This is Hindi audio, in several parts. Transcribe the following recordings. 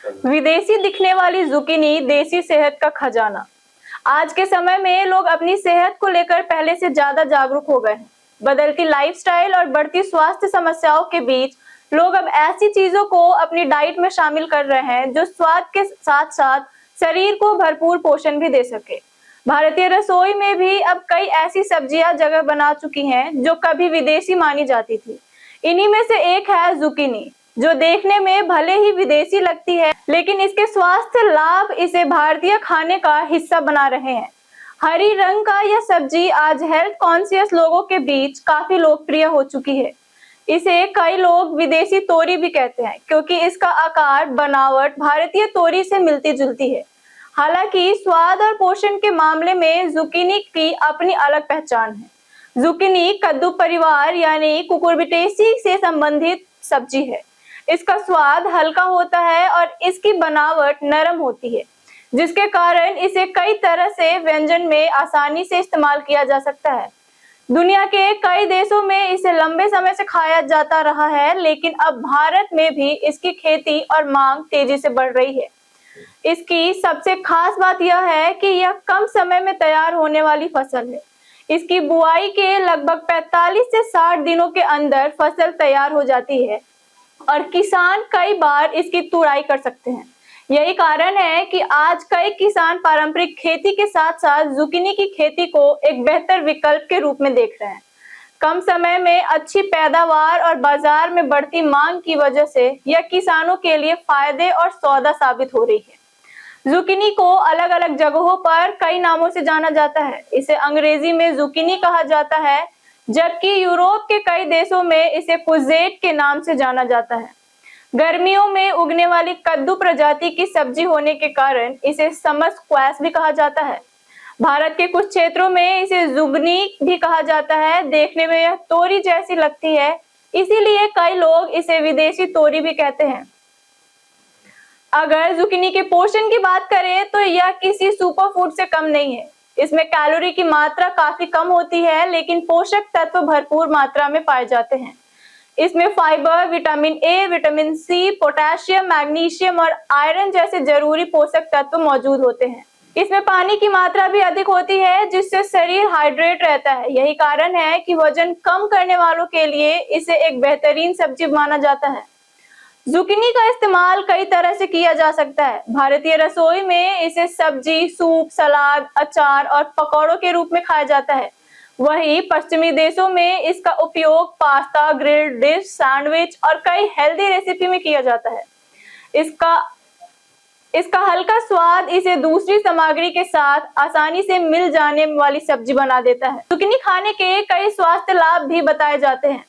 विदेशी दिखने वाली जुकीनी देसी सेहत का खजाना। आज के समय में लोग अपनी सेहत को लेकर पहले से ज्यादा जागरूक हो गए हैं। बदलती लाइफस्टाइल और बढ़ती स्वास्थ्य समस्याओं के बीच लोग अब ऐसी चीजों को अपनी डाइट में शामिल कर रहे हैं जो स्वाद के साथ साथ शरीर को भरपूर पोषण भी दे सके। भारतीय रसोई में भी अब कई ऐसी सब्जियां जगह बना चुकी हैं जो कभी विदेशी मानी जाती थी। इन्हीं में से एक है जुकीनी, जो देखने में भले ही विदेशी लगती है लेकिन इसके स्वास्थ्य लाभ इसे भारतीय खाने का हिस्सा बना रहे हैं। हरी रंग का यह सब्जी आज हेल्थ कॉन्शियस लोगों के बीच काफी लोकप्रिय हो चुकी है। इसे कई लोग विदेशी तोरी भी कहते हैं क्योंकि इसका आकार बनावट भारतीय तोरी से मिलती जुलती है। हालांकि स्वाद और पोषण के मामले में जुकीनी की अपनी अलग पहचान है। जुकीनी कद्दू परिवार यानी कुकुरबिटेसी से संबंधित सब्जी है। इसका स्वाद हल्का होता है और इसकी बनावट नरम होती है, जिसके कारण इसे कई तरह से व्यंजन में आसानी से इस्तेमाल किया जा सकता है। दुनिया के कई देशों में इसे लंबे समय से खाया जाता रहा है, लेकिन अब भारत में भी इसकी खेती और मांग तेजी से बढ़ रही है। इसकी सबसे खास बात यह है कि यह कम समय में तैयार होने वाली फसल है। इसकी बुआई के लगभग 45 से 60 दिनों के अंदर फसल तैयार हो जाती है और किसान कई बार इसकी तुड़ाई कर सकते हैं। यही कारण है कि आज कई किसान पारंपरिक खेती के साथ साथ जुकीनी की खेती को एक बेहतर विकल्प के रूप में देख रहे हैं। कम समय में अच्छी पैदावार और बाजार में बढ़ती मांग की वजह से यह किसानों के लिए फायदे और सौदा साबित हो रही है। जुकीनी को अलग अलग जगहों पर कई नामों से जाना जाता है। इसे अंग्रेजी में जुकीनी कहा जाता है, जबकि यूरोप के कई देशों में इसे कुजेट के नाम से जाना जाता है। गर्मियों में उगने वाली कद्दू प्रजाति की सब्जी होने के कारण इसे समर स्क्वैश भी कहा जाता है। भारत के कुछ क्षेत्रों में इसे जुगनी भी कहा जाता है। देखने में यह तोरी जैसी लगती है, इसीलिए कई लोग इसे विदेशी तोरी भी कहते हैं। अगर जुकीनी के पोषण की बात करें तो यह किसी सुपर फूड से कम नहीं है। इसमें कैलोरी की मात्रा काफी कम होती है, लेकिन पोषक तत्व भरपूर मात्रा में पाए जाते हैं। इसमें fibre, vitamin A, vitamin C, potassium, magnesium और आयरन जैसे जरूरी पोषक तत्व मौजूद होते हैं। इसमें पानी की मात्रा भी अधिक होती है, जिससे शरीर हाइड्रेट रहता है। यही कारण है कि वजन कम करने वालों के लिए इसे एक बेहतरीन सब्जी माना जाता है। जुकीनी का इस्तेमाल कई तरह से किया जा सकता है। भारतीय रसोई में इसे सब्जी, सूप, सलाद, अचार और पकौड़ों के रूप में खाया जाता है। वहीं पश्चिमी देशों में इसका उपयोग पास्ता, ग्रिल्ड डिश, सैंडविच और कई हेल्दी रेसिपी में किया जाता है। इसका हल्का स्वाद इसे दूसरी सामग्री के साथ आसानी से मिल जाने वाली सब्जी बना देता है। जुकीनी खाने के कई स्वास्थ्य लाभ भी बताए जाते हैं।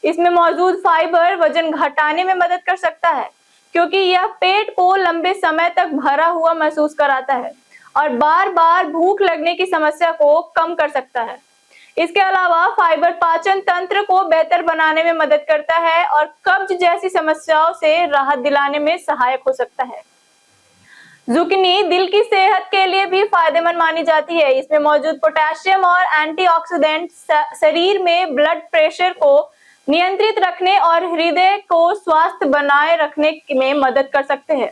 इसमें मौजूद फाइबर वजन घटाने में मदद कर सकता है, क्योंकि यह पेट को लंबे समय तक भरा हुआ महसूस कराता है और बार बार भूख लगने की समस्या को कम कर सकता है। इसके अलावा फाइबर पाचन तंत्र को बेहतर बनाने में मदद करता है और कब्ज जैसी समस्याओं से राहत दिलाने में सहायक हो सकता है। जुकीनी दिल की सेहत के लिए भी फायदेमंद मानी जाती है। इसमें मौजूद पोटेशियम और एंटीऑक्सीडेंट शरीर में ब्लड प्रेशर को नियंत्रित रखने और हृदय को स्वस्थ बनाए रखने में मदद कर सकते हैं।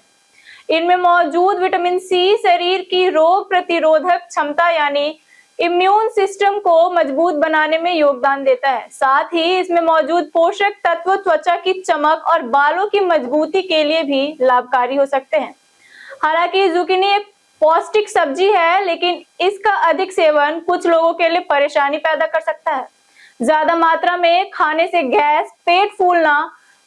इनमें मौजूद विटामिन सी शरीर की रोग प्रतिरोधक क्षमता यानी इम्यून सिस्टम को मजबूत बनाने में योगदान देता है। साथ ही इसमें मौजूद पोषक तत्व त्वचा की चमक और बालों की मजबूती के लिए भी लाभकारी हो सकते हैं। हालांकि जुकीनी एक पौष्टिक सब्जी है, लेकिन इसका अधिक सेवन कुछ लोगों के लिए परेशानी पैदा कर सकता है। ज्यादा मात्रा में खाने से गैस, पेट फूलना,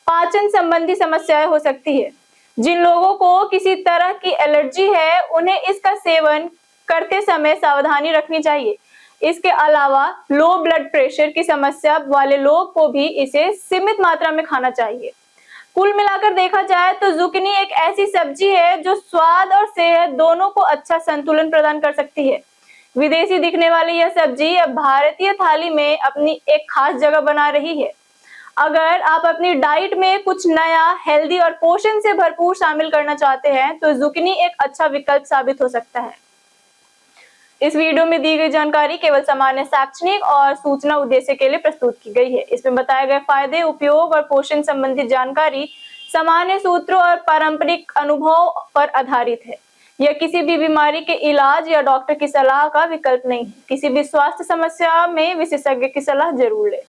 पाचन संबंधी समस्याएं हो सकती है। जिन लोगों को किसी तरह की एलर्जी है, उन्हें इसका सेवन करते समय सावधानी रखनी चाहिए। इसके अलावा लो ब्लड प्रेशर की समस्या वाले लोग को भी इसे सीमित मात्रा में खाना चाहिए। कुल मिलाकर देखा जाए तो जुकीनी एक ऐसी सब्जी है जो स्वाद और सेहत दोनों को अच्छा संतुलन प्रदान कर सकती है। विदेशी दिखने वाली यह सब्जी अब भारतीय थाली में अपनी एक खास जगह बना रही है। अगर आप अपनी डाइट में कुछ नया, हेल्दी और पोषण से भरपूर शामिल करना चाहते हैं तो जुकीनी एक अच्छा विकल्प साबित हो सकता है। इस वीडियो में दी गई जानकारी केवल सामान्य शैक्षणिक और सूचना उद्देश्य के लिए प्रस्तुत की गई है। इसमें बताए गए फायदे, उपयोग और पोषण संबंधी जानकारी सामान्य सूत्रों और पारंपरिक अनुभव पर आधारित है। यह किसी भी बीमारी के इलाज या डॉक्टर की सलाह का विकल्प नहीं है। किसी भी स्वास्थ्य समस्या में विशेषज्ञ की सलाह जरूर लें।